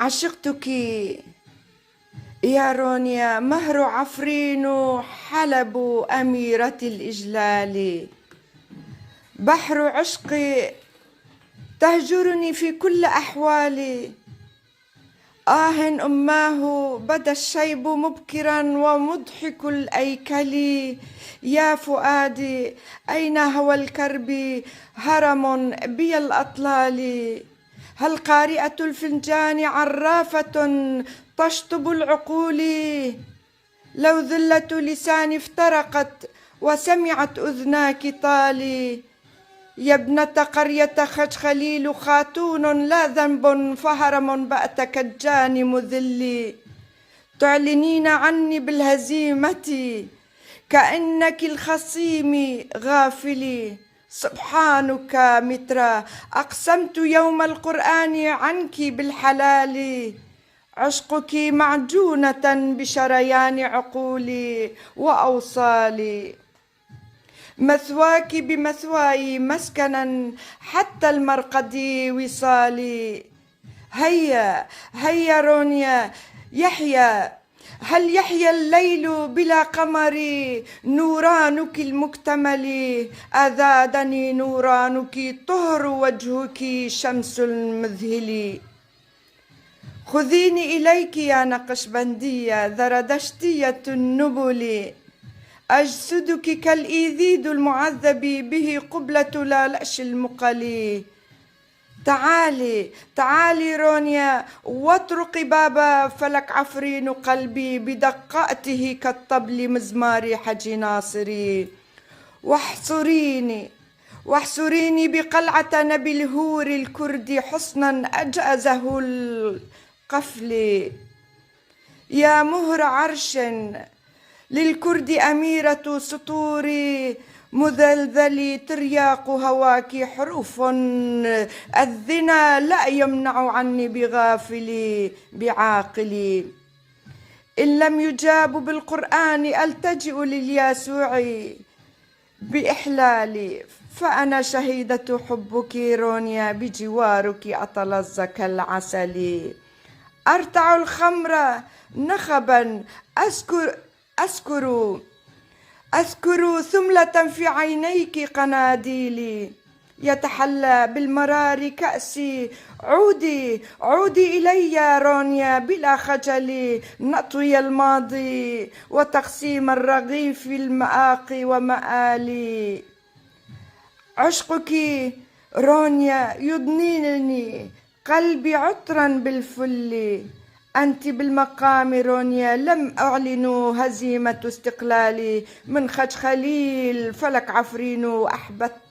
عشقتك يا رونيا، مهر عفرين حلب أميرة الإجلال. بحر عشقي تهجرني في كل أحوالي. أماه بدا الشيب مبكرا ومضحك الأيكل. يا فؤادي أين هوى الكرب هرم بي الأطلال. هل قارئة الفنجان عرافة تشطب العقول. لو ذلة لساني افترقت وسمعت أذناك طالي. يا ابنة قرية خليل خاتون لا ذنب فهرم بأت كالجان مذلي. تعلنين عني بالهزيمة كأنك الخصيم غافلي. سبحانك مترا أقسمت يوم القرآن عنك بالحلال. عشقك معجونة بشريان عقولي وأوصالي. مثواك بمثواي مسكنا حتى المرقد وصالي. هيا هيا رونيا هل يحيا الليل بلا قمر نورانك المكتمل. أذادني نورانك طهر وجهك شمس المذهل. خذيني إليك يا نقشبندية ذردشتية النبل. أجسدك كالإيذيد المعذب به قبلة لالأش المقلي. تعالي رونيا واطرقي باب فلك عفرين قلبي بدقاته كالطبل مزمار حج ناصري. واحصريني بقلعة نبي الهور الكرد حصنا أجأزه القفل. يا مهر عرش للكرد أميرة سطوري مذلذل ترياق هواك حروف الذنا لا يمنع عني بغافلي بعاقلي. إن لم يجاب بالقرآن ألتجئ للياسوع بإحلالي. فأنا شهيدة حبك رونيا بجوارك أتلظى كالعسل. أرتع الخمر نخبا أذكر ثملة في عينيك قناديلي. يتحلى بالمرار كأسي. عودي إلي يا رونيا بلا خجل. نطوي الماضي وتقسيم الرغيف المآقي ومآلي. عشقك رونيا يضنينني قلبي عطرا بالفل. أنت بالمقام رونيا لم أعلن هزيمة استقلالي. من خليل فلك عفرين أحببت